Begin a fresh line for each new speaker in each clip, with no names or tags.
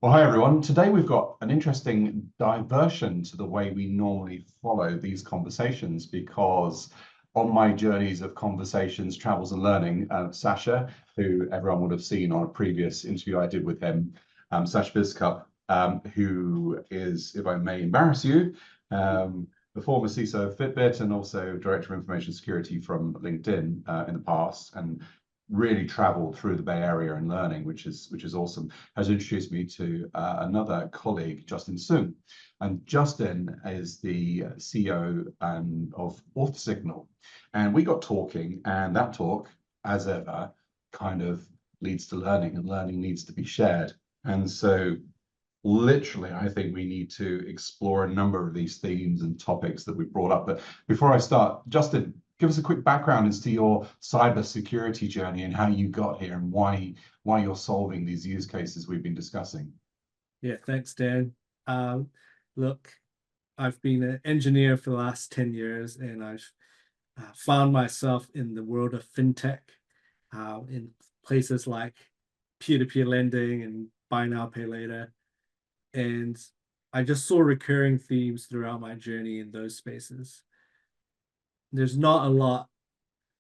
Well, hi everyone. Today we've got an interesting diversion to the way we normally follow these conversations because on my journeys of conversations, travels and learning, Sasha, who everyone would have seen on a previous interview I did with him, Sasha Biskup, who is, if I may embarrass you, the former CISO of Fitbit and also Director of Information Security from LinkedIn in the past, and really traveled through the Bay Area and learning, which is awesome, has introduced me to another colleague, Justin Soong. And Justin is the CEO of AuthSignal. And we got talking, and that talk, as ever, kind of leads to learning, and learning needs to be shared. And so literally, I think we need to explore a number of these themes and topics that we brought up. But before I start, Justin, give us a quick background as to your cyber security journey and how you got here and why you're solving these use cases we've been discussing.
Yeah, thanks, Dan. Look, I've been an engineer for the last 10 years, and I've found myself in the world of fintech, in places like peer-to-peer lending and buy now, pay later. And I just saw recurring themes throughout my journey in those spaces. There's not a lot.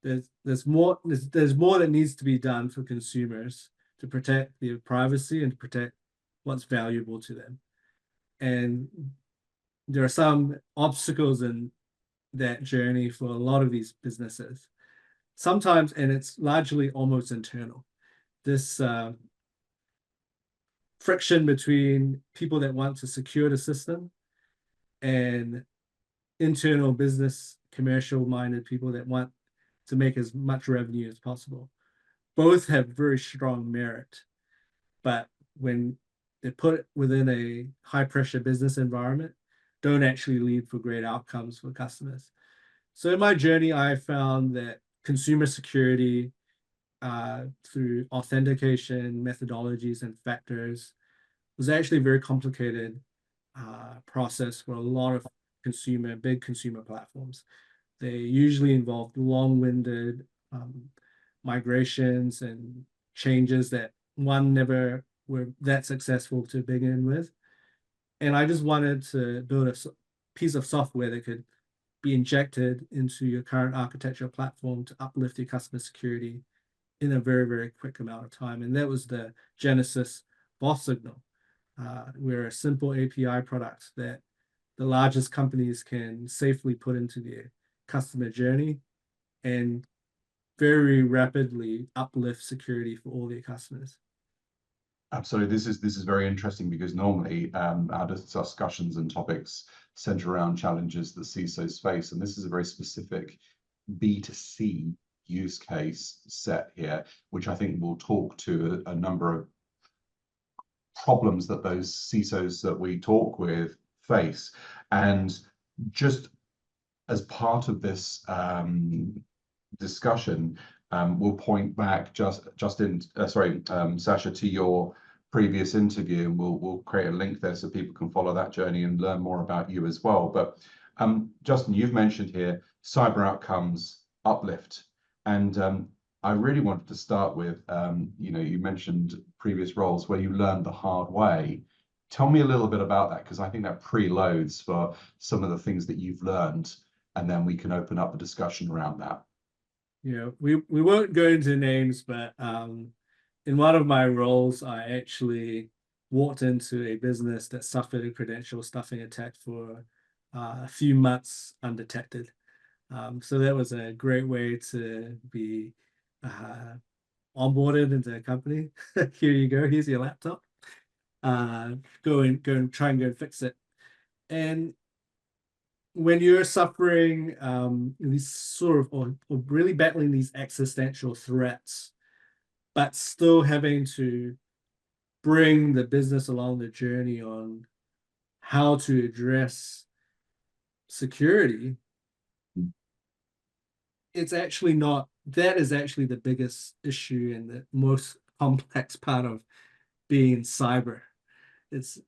There's more that needs to be done for consumers to protect their privacy and to protect what's valuable to them. And there are some obstacles in that journey for a lot of these businesses. Sometimes, and it's largely almost internal, this friction between people that want to secure the system and internal business, commercial minded people that want to make as much revenue as possible. Both have very strong merit, but when they're put within a high pressure business environment, don't actually lead for great outcomes for customers. So in my journey, I found that consumer security through authentication methodologies and factors was actually a very complicated process for a lot of big consumer platforms. They usually involved long-winded migrations and changes that one never were that successful to begin with. And I just wanted to build a piece of software that could be injected into your current architecture platform to uplift your customer security in a very, very quick amount of time. And that was the genesis of AuthSignal. We're a simple API product that the largest companies can safely put into their customer journey and very rapidly uplift security for all their customers.
Absolutely. This is very interesting because normally our discussions and topics center around challenges that CISOs face. And this is a very specific B2C use case set here, which I think will talk to a number of problems that those CISOs that we talk with face. And just as part of this discussion, we'll point back Sasha, to your previous interview, and we'll create a link there so people can follow that journey and learn more about you as well. But Justin, you've mentioned here cyber outcomes uplift, and I really wanted to start with, you mentioned previous roles where you learned the hard way. Tell me a little bit about that, because I think that preloads for some of the things that you've learned, and then we can open up a discussion around that.
Yeah, we won't go into names, but in one of my roles, I actually walked into a business that suffered a credential stuffing attack for a few months undetected. So that was a great way to be onboarded into a company. Here you go. Here's your laptop. Go and try and go and fix it. And when you're suffering these sort of or really battling these existential threats, but still having to bring the business along the journey on how to address security, it's actually not, that is actually the biggest issue and the most complex part of being cyber. It's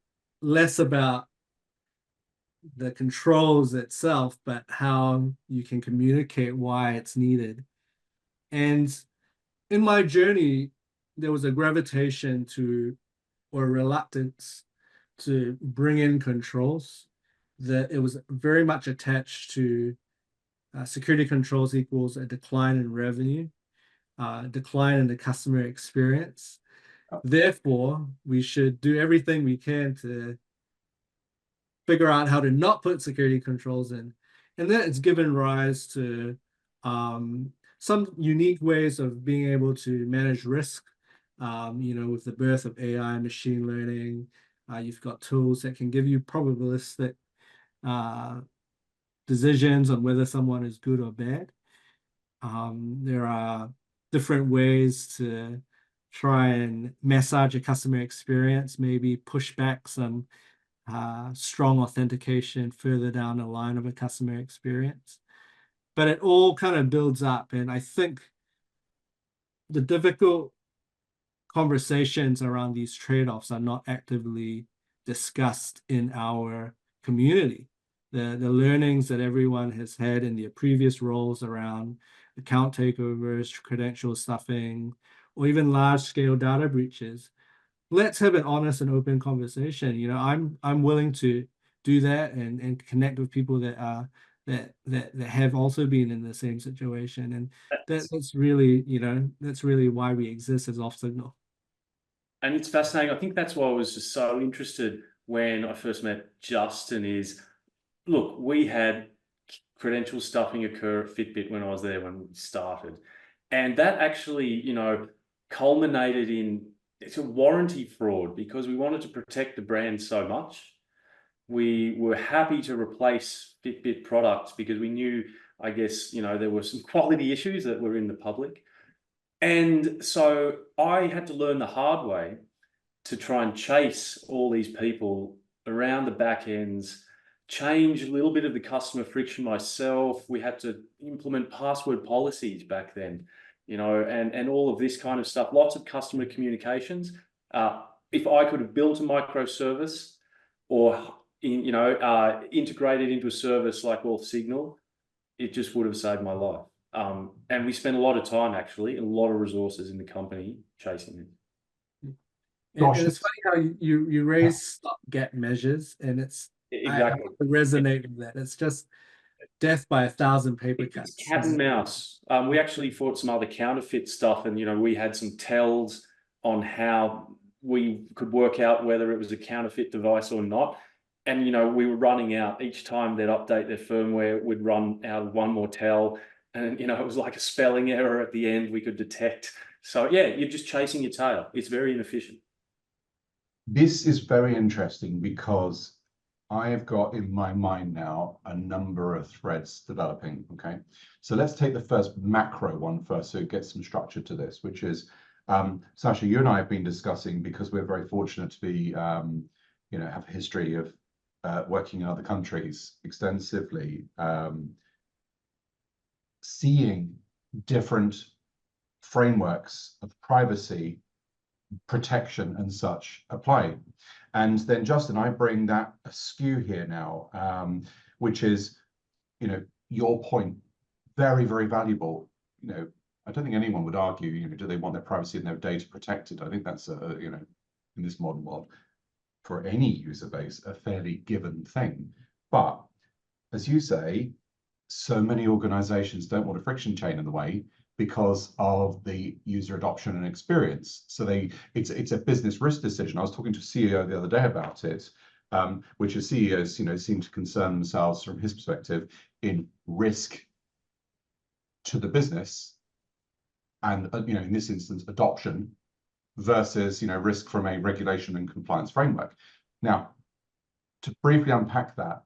less about the controls itself, but how you can communicate why it's needed. And in my journey, there was a gravitation to or reluctance to bring in controls, that it was very much attached to security controls equals a decline in revenue, decline in the customer experience. Therefore, we should do everything we can to figure out how to not put security controls in. And that it's given rise to some unique ways of being able to manage risk. With the birth of AI and machine learning, you've got tools that can give you probabilistic decisions on whether someone is good or bad. There are different ways to try and massage a customer experience, maybe push back some strong authentication further down the line of a customer experience. But it all kind of builds up. And I think the difficult conversations around these trade-offs are not actively discussed in our community. The learnings that everyone has had in their previous roles around account takeovers, credential stuffing, or even large-scale data breaches. Let's have an honest and open conversation. I'm willing to do that and connect with people that are that have also been in the same situation. And that's really why we exist as Off Signal.
And it's fascinating. I think that's why I was just so interested when I first met Justin is, look, we had credential stuffing occur at Fitbit when I was there when we started. And that actually, culminated in it's a warranty fraud because we wanted to protect the brand so much. We were happy to replace Fitbit products because we knew, I guess, there were some quality issues that were in the public. And so I had to learn the hard way to try and chase all these people around the back ends, change a little bit of the customer friction myself. We had to implement password policies back then, and all of this kind of stuff, lots of customer communications. If I could have built a microservice or, integrated into a service like Off Signal, it just would have saved my life. And we spent a lot of time, actually, a lot of resources in the company chasing it.
And it's funny how you raise stopgap measures, and
exactly
I resonate with that. It's just death by 1,000 paper cuts.
It's cat and mouse. We actually fought some other counterfeit stuff, and we had some tells on how we could work out whether it was a counterfeit device or not. And we were running out each time they'd update their firmware, we'd run out of one more tell. And, it was like a spelling error at the end we could detect. So, yeah, you're just chasing your tail. It's very inefficient.
This is very interesting because I have got in my mind now a number of threads developing, okay? So let's take the first macro one first so it gets some structure to this, which is, Sasha, you and I have been discussing, because we're very fortunate to be, have a history of working in other countries extensively, seeing different frameworks of privacy, protection and such apply. And then, Justin, I bring that askew here now, which is, your point, very, very valuable. I don't think anyone would argue, do they want their privacy and their data protected? I think that's, in this modern world, for any user base, a fairly given thing. But as you say, so many organizations don't want a friction chain in the way because of the user adoption and experience. So it's a business risk decision. I was talking to a CEO the other day about it, which is CEOs, seem to concern themselves from his perspective in risk to the business, and in this instance, adoption versus risk from a regulation and compliance framework. Now, to briefly unpack that,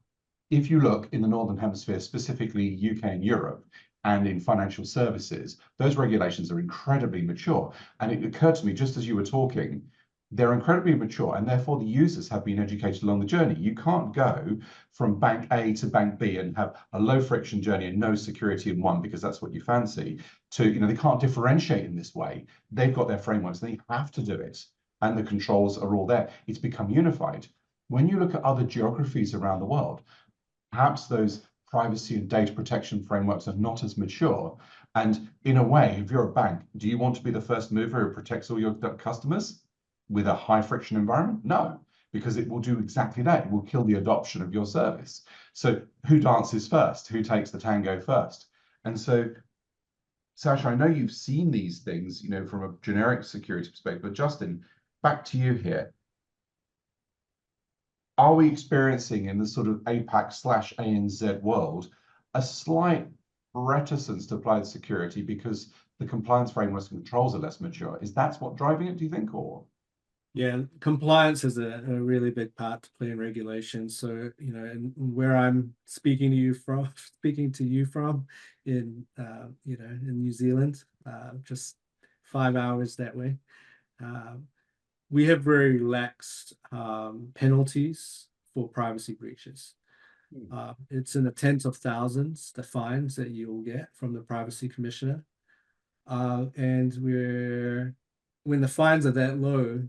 if you look in the Northern Hemisphere, specifically UK and Europe, and in financial services, those regulations are incredibly mature. And it occurred to me, just as you were talking, they're incredibly mature, and therefore the users have been educated along the journey. You can't go from bank A to bank B and have a low friction journey and no security in one because that's what you fancy, to, they can't differentiate in this way. They've got their frameworks, they have to do it. And the controls are all there. It's become unified. When you look at other geographies around the world, perhaps those privacy and data protection frameworks are not as mature. And in a way, if you're a bank, do you want to be the first mover who protects all your customers? with a high friction environment? No, because it will do exactly that. It will kill the adoption of your service. So who dances first? Who takes the tango first? And so, Sasha, I know you've seen these things, you know, from a generic security perspective, but Justin, back to you here. Are we experiencing in the sort of APAC/ANZ world a slight reticence to apply the security because the compliance frameworks and controls are less mature? Is that what's driving it, do you think, or?
Yeah, compliance is a really big part to play in regulation. So, you know, and where I'm speaking to you from in, you know, in New Zealand, just 5 hours that way. We have very relaxed penalties for privacy breaches. It's in the tens of thousands, the fines that you'll get from the privacy commissioner. And when the fines are that low,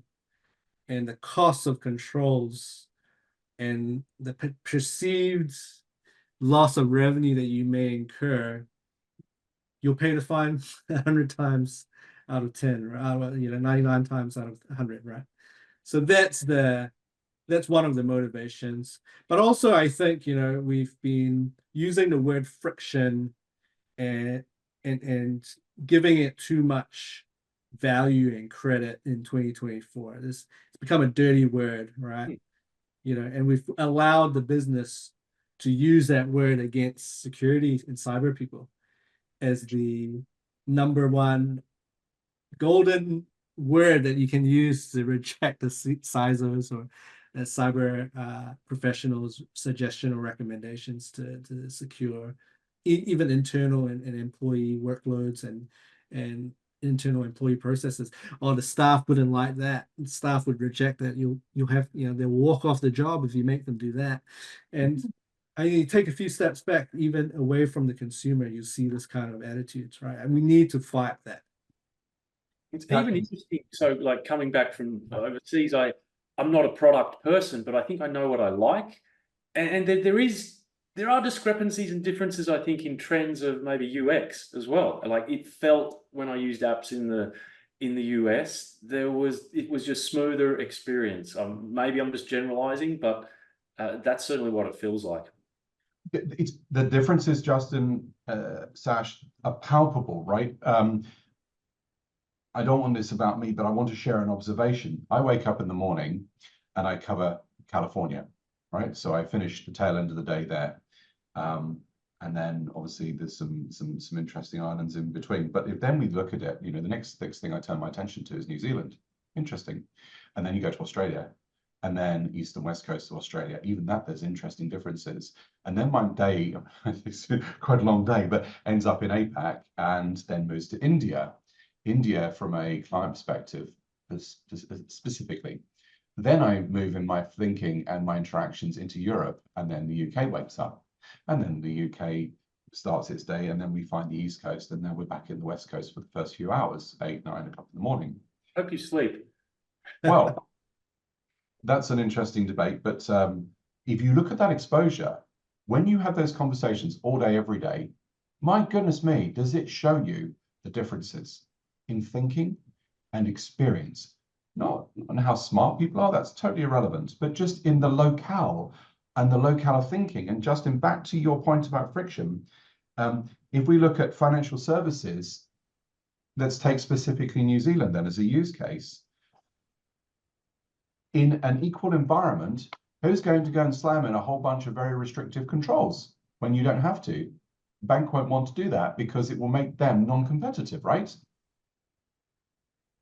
and the cost of controls and the perceived loss of revenue that you may incur, you'll pay the fine 100 times out of 10, right? You know, 99 times out of 100, right? So that's one of the motivations. But also, I think, you know, we've been using the word friction and giving it too much value and credit in 2024. It's become a dirty word, right? You know, and we've allowed the business to use that word against security and cyber people as the number one golden word that you can use to reject the CISOs or cyber professionals' suggestion or recommendations to secure even internal and employee workloads and internal employee processes. Oh, the staff wouldn't like that. The staff would reject that. You'll have, you know, they'll walk off the job if you make them do that. And you take a few steps back, even away from the consumer, you see this kind of attitudes, right? And we need to fight that.
It's even interesting. So, like coming back from overseas, I'm not a product person, but I think I know what I like, and there are discrepancies and differences, I think, in trends of maybe UX as well. Like it felt when I used apps in the US, it was just smoother experience. Maybe I'm just generalizing, but that's certainly what it feels like.
It's the differences, Justin, Sash, are palpable, right? I don't want this about me, but I want to share an observation. I wake up in the morning and I cover California, right? So I finish the tail end of the day there. And then obviously there's some interesting islands in between. But if then we look at it, you know, the next thing I turn my attention to is New Zealand. Interesting. And then you go to Australia, and then east and west coast of Australia. Even that, there's interesting differences. And then my day, it's quite a long day, but ends up in APAC and then moves to India. India from a client perspective, specifically. Then I move in my thinking and my interactions into Europe, and then the UK wakes up. And then the UK starts its day, and then we find the East Coast, and then we're back in the West Coast for the first few hours, 8, 9 o'clock in the morning.
Hope you sleep.
Well, that's an interesting debate, but if you look at that exposure, when you have those conversations all day, every day, my goodness me, does it show you the differences in thinking and experience? Not on how smart people are, that's totally irrelevant, but just in the locale and the locale of thinking. And Justin, back to your point about friction, if we look at financial services, let's take specifically New Zealand then as a use case. In an equal environment, who's going to go and slam in a whole bunch of very restrictive controls when you don't have to? Bank won't want to do that because it will make them non-competitive, right?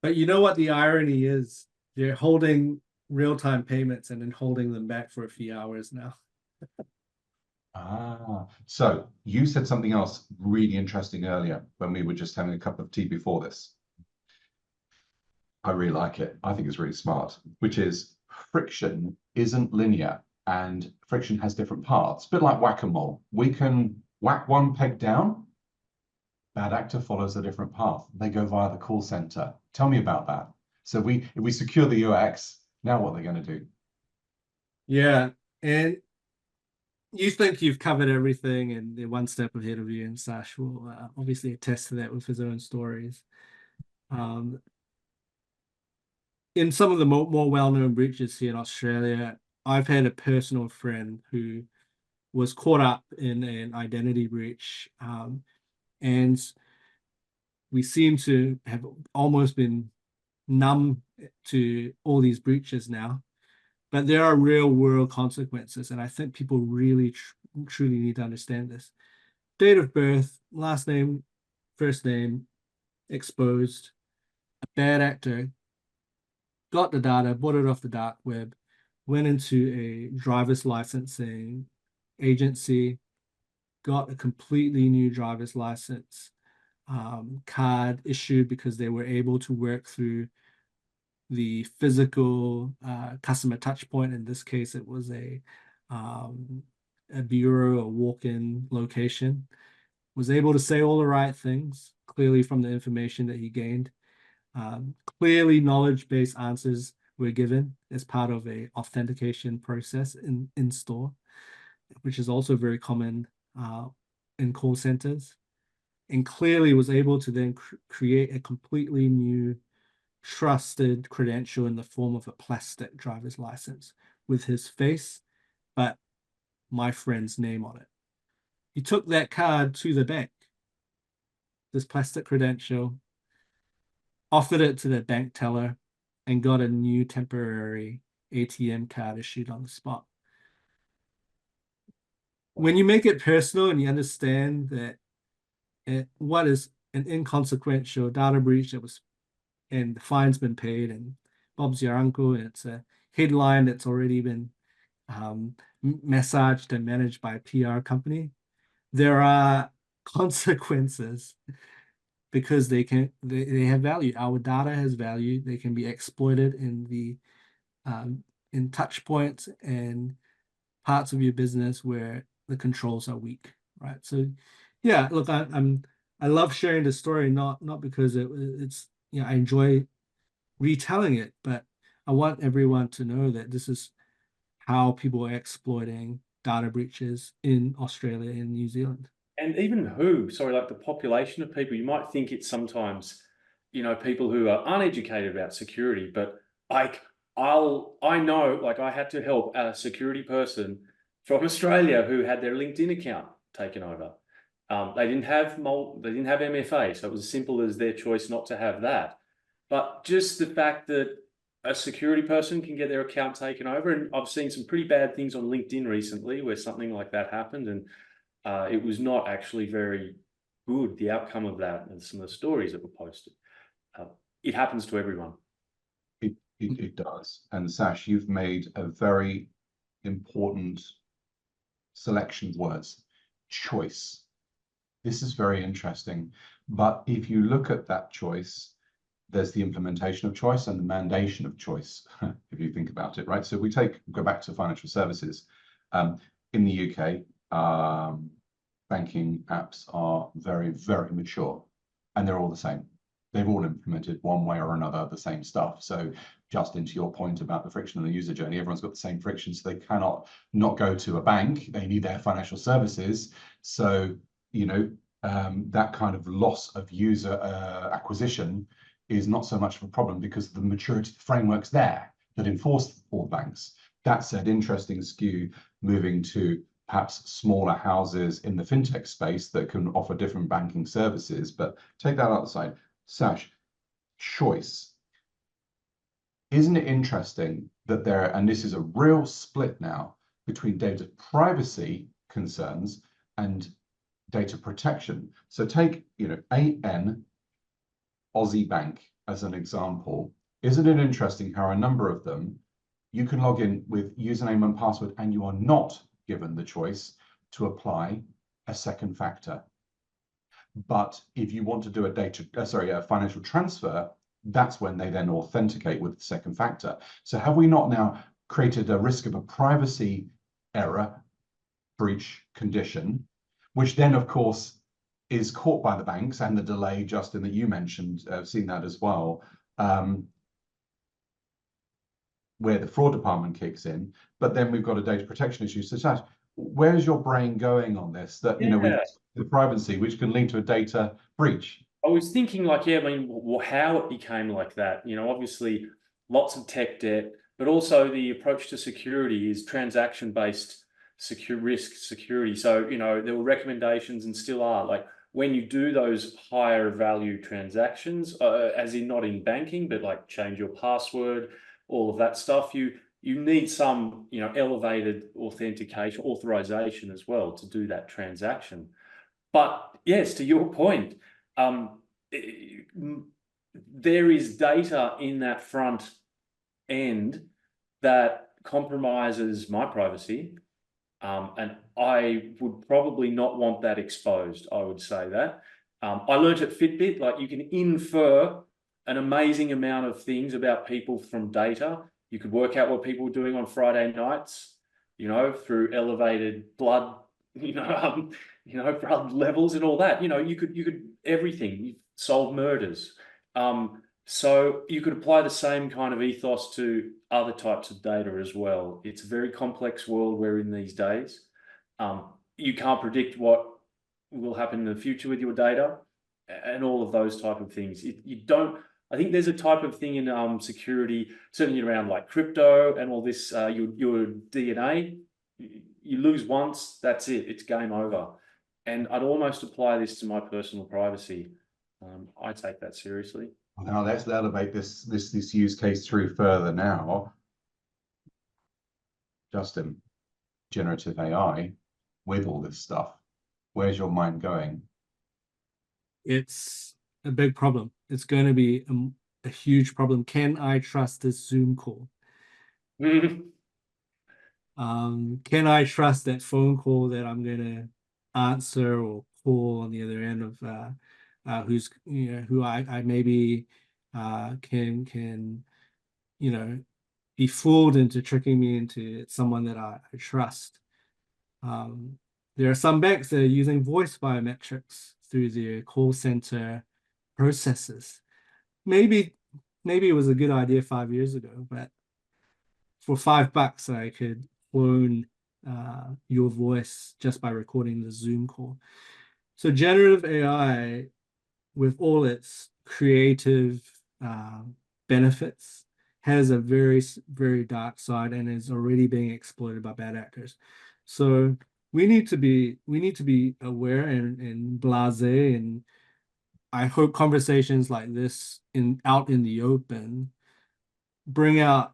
But you know what the irony is? They're holding real-time payments and then holding them back for a few hours now.
So you said something else really interesting earlier when we were just having a cup of tea before this. I really like it. I think it's really smart, which is friction isn't linear and friction has different parts, a bit like whack-a-mole. We can whack one peg down, bad actor follows a different path. They go via the call center. Tell me about that. So if we secure the UX, now what are they going to do?
Yeah, and you think you've covered everything and they're one step ahead of you, and Sash will obviously attest to that with his own stories. in some of the more well-known breaches here in Australia, I've had a personal friend who was caught up in an identity breach, and we seem to have almost been numb to all these breaches now. But there are real world consequences, and I think people really truly need to understand this. Date of birth, last name, first name, exposed. A bad actor got the data, bought it off the dark web, went into a driver's licensing agency, got a completely new driver's license card issued because they were able to work through the physical customer touch point. In this case, it was a bureau, a walk-in location. Was able to say all the right things, clearly from the information that he gained. Clearly knowledge-based answers were given as part of a authentication process in store, which is also very common in call centers, and clearly was able to then create a completely new trusted credential in the form of a plastic driver's license with his face, but my friend's name on it. He took that card to the bank, this plastic credential, offered it to the bank teller, and got a new temporary ATM card issued on the spot. When you make it personal and you understand that what is an inconsequential data breach that was, and the fine's been paid, and Bob's your uncle, and it's a headline that's already been massaged and managed by a PR company, there are consequences because they have value. Our data has value. They can be exploited in the in touch points and parts of your business where the controls are weak, right? So, yeah, look, I love sharing the story, not because it's I enjoy retelling it, but I want everyone to know that this is how people are exploiting data breaches in Australia and New Zealand.
And even like the population of people, you might think it's sometimes, people who are uneducated about security, but I know, like, I had to help a security person from Australia who had their LinkedIn account taken over. They didn't have MFA, so it was as simple as their choice not to have that. But just the fact that a security person can get their account taken over, and I've seen some pretty bad things on LinkedIn recently where something like that happened, and it was not actually very good, the outcome of that, and some of the stories that were posted. It happens to everyone.
It does. And Sash, you've made a very important selection of words. Choice. This is very interesting. But if you look at that choice, there's the implementation of choice and the mandation of choice, if you think about it, right? So we go back to financial services. In the UK, banking apps are very, very mature, and they're all the same. They've all implemented one way or another the same stuff. So just into your point about the friction in the user journey, everyone's got the same friction, so they cannot not go to a bank. They need their financial services. So, that kind of loss of user acquisition is not so much of a problem because the maturity framework's there that enforce all banks. That said, interesting skew moving to perhaps smaller houses in the fintech space that can offer different banking services, but take that outside. Sash, choice. Isn't it interesting that and this is a real split now between data privacy concerns and data protection. So take, AN, Aussie Bank as an example. Isn't it interesting how a number of them, you can log in with username and password and you are not given the choice to apply a second factor. But if you want to do a financial transfer, that's when they then authenticate with the second factor. So have we not now created a risk of a privacy error breach condition, which then, of course, is caught by the banks, and the delay, Justin, that you mentioned, I've seen that as well, where the fraud department kicks in, but then we've got a data protection issue. So Sash, where's your brain going on this? That, the privacy, which can lead to a data breach.
I was thinking, how it became like that. Obviously, lots of tech debt, but also the approach to security is transaction-based risk security. So, you know, there were recommendations and still are, like when you do those higher value transactions, as in not in banking, but like change your password, all of that stuff, you need some, you know, elevated authorization as well to do that transaction. But yes, to your point, there is data in that front end that compromises my privacy. And I would probably not want that exposed, I would say that. I learned at Fitbit, like you can infer an amazing amount of things about people from data. You could work out what people were doing on Friday nights, you know, through elevated blood, blood levels and all that. You know, you could everything. You solve murders. So you could apply the same kind of ethos to other types of data as well. It's a very complex world we're in these days. You can't predict what will happen in the future with your data and all of those type of things. You don't. I think there's a type of thing in security, certainly around like crypto and all this. Your DNA, you lose once, that's it. It's game over. And I'd almost apply this to my personal privacy. I take that seriously.
Now let's elevate this use case through further now. Justin, generative AI with all this stuff, where's your mind going?
It's a big problem. It's going to be a huge problem. Can I trust this Zoom call? Can I trust that phone call that I'm going to answer or call on the other end of who's, you know, who I maybe can you know, be fooled into tricking me into someone that I trust. There are some banks that are using voice biometrics through their call center processes. Maybe it was a good idea 5 years ago, but for $5 I could clone your voice just by recording the Zoom call. So generative AI, with all its creative benefits, has a very, very dark side and is already being exploited by bad actors. So we need to be aware and blasé, and I hope conversations like this out in the open bring out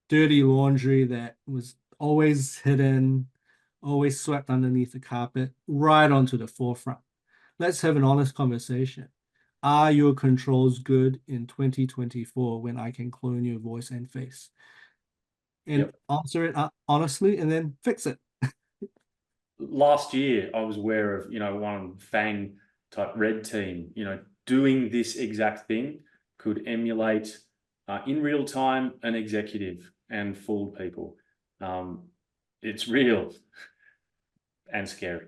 dirty laundry that was always hidden, always swept underneath the carpet, right onto the forefront. Let's have an honest conversation. Are your controls good in 2024 when I can clone your voice and face? And answer it honestly and then fix it.
Last year, I was aware of, you know, one FANG type red team, you know, doing this exact thing, could emulate in real time an executive and fool people. It's real and scary.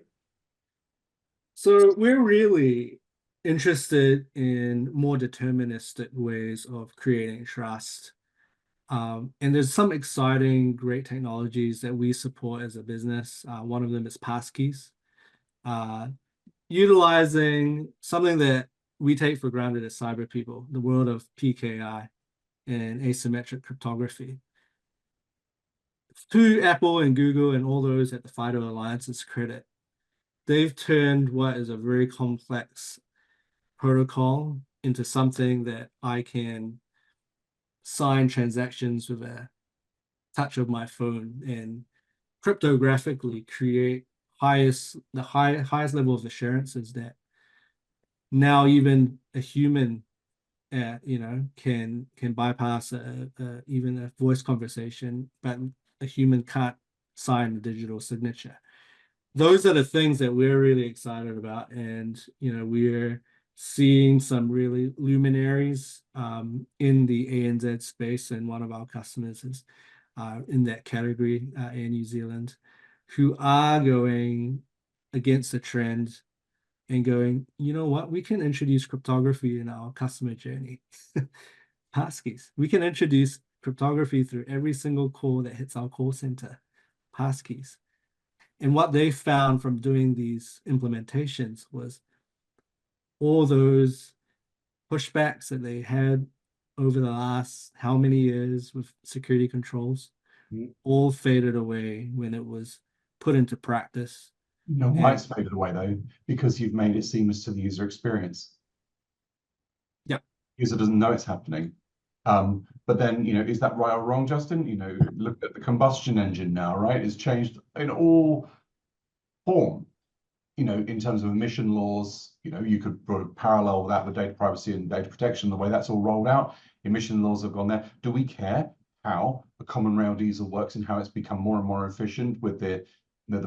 So we're really interested in more deterministic ways of creating trust. And there's some exciting, great technologies that we support as a business. One of them is passkeys. Utilizing something that we take for granted as cyber people, the world of PKI and asymmetric cryptography. To Apple and Google and all those at the FIDO Alliance's credit, they've turned what is a very complex protocol into something that I can sign transactions with a touch of my phone and cryptographically create the highest level of assurances that now even a human can bypass even a voice conversation, but a human can't sign a digital signature. Those are the things that we're really excited about, and we're seeing some really luminaries in the ANZ space, and one of our customers is in that category, Air New Zealand, who are going against the trend and going, you know what, we can introduce cryptography in our customer journey. Passkeys. We can introduce cryptography through every single call that hits our call center. Passkeys. And what they found from doing these implementations was all those pushbacks that they had over the last how many years with security controls all faded away when it was put into practice.
You know why it's faded away though? Because you've made it seamless to the user experience.
Yep.
User doesn't know it's happening. But then, is that right or wrong, Justin? Look at the combustion engine now, right? It's changed in all form. In terms of emission laws, you could parallel that with data privacy and data protection, the way that's all rolled out. Emission laws have gone there. Do we care how the common rail diesel works and how it's become more and more efficient with the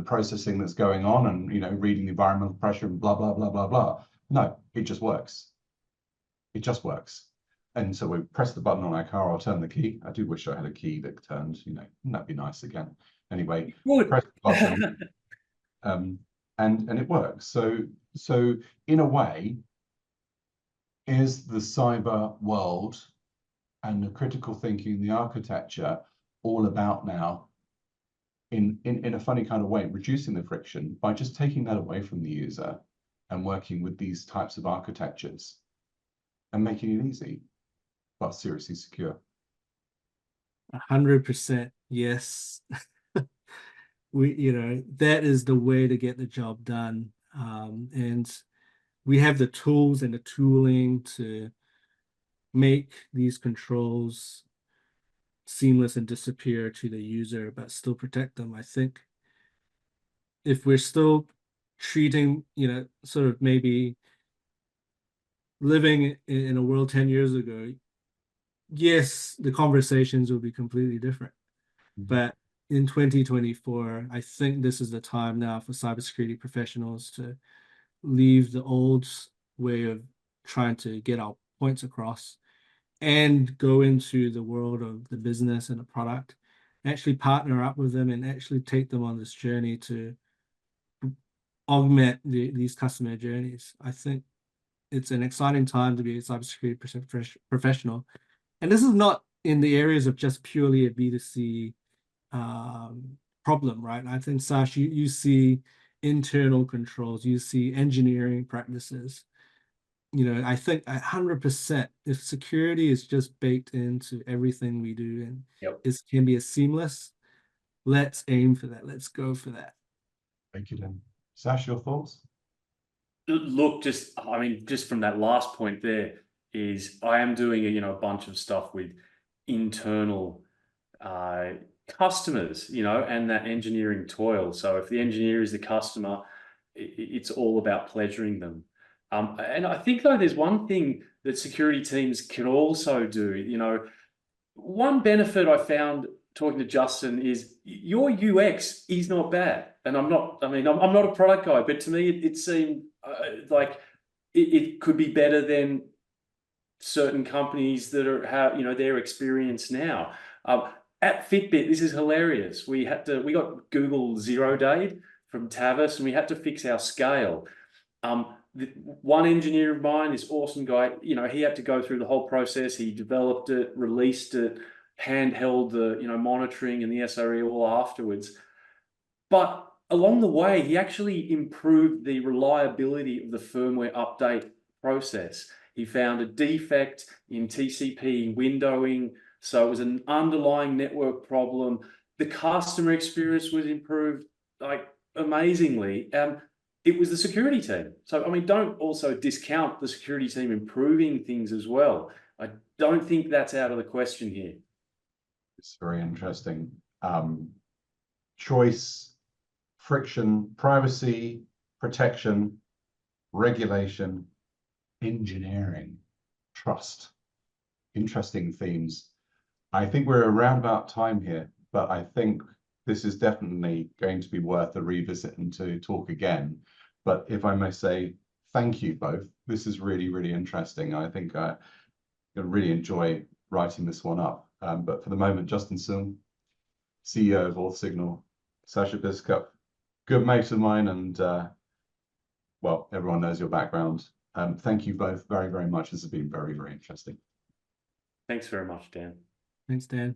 processing that's going on and, reading the environmental pressure and blah, blah, blah, blah, blah? No, it just works. It just works. And so we press the button on our car or turn the key. I do wish I had a key that turned, wouldn't that be nice again? Anyway, press the button. And it works. So in a way, is the cyber world and the critical thinking, the architecture, all about now, in a funny kind of way, reducing the friction by just taking that away from the user and working with these types of architectures and making it easy, but seriously secure.
100% yes. That is the way to get the job done. And we have the tools and the tooling to make these controls seamless and disappear to the user, but still protect them. I think if we're still treating, sort of maybe living in a world 10 years ago, yes, the conversations will be completely different. But in 2024, I think this is the time now for cybersecurity professionals to leave the old way of trying to get our points across and go into the world of the business and the product, actually partner up with them and actually take them on this journey to augment these customer journeys. I think it's an exciting time to be a cybersecurity professional. And this is not in the areas of just purely a B2C problem, right? I think, Sasha, you see internal controls, you see engineering practices. I think 100%, if security is just baked into everything we do and it can be as seamless, let's aim for that. Let's go for that.
Thank you, Dan. Sasha, your thoughts?
Look, just from that last point there is I am doing a bunch of stuff with internal customers, and that engineering toil. So if the engineer is the customer, it's all about pleasuring them. And I think though there's one thing that security teams can also do. One benefit I found talking to Justin is your UX is not bad. And I'm not a product guy, but to me it seemed like it could be better than certain companies that are their experience now. At Fitbit, this is hilarious. We got Google 0-dayed from Tavis, and we had to fix our scale. One engineer of mine, this awesome guy, he had to go through the whole process. He developed it, released it, handheld the monitoring and the SRE all afterwards. But along the way, he actually improved the reliability of the firmware update process. He found a defect in TCP windowing, so it was an underlying network problem. The customer experience was improved amazingly. It was the security team. So, don't also discount the security team improving things as well. I don't think that's out of the question here.
It's very interesting. Choice, friction, privacy, protection, regulation, engineering, trust. Interesting themes. I think we're around about time here, but I think this is definitely going to be worth a revisit and to talk again. But if I may say, thank you both. This is really, really interesting. I think I really enjoy writing this one up. But for the moment, Justin Soong, CEO of AuthSignal, Sasha Biskup, good mate of mine, and well, everyone knows your background. Thank you both very, very much. This has been very, very interesting.
Thanks very much, Dan.
Thanks, Dan.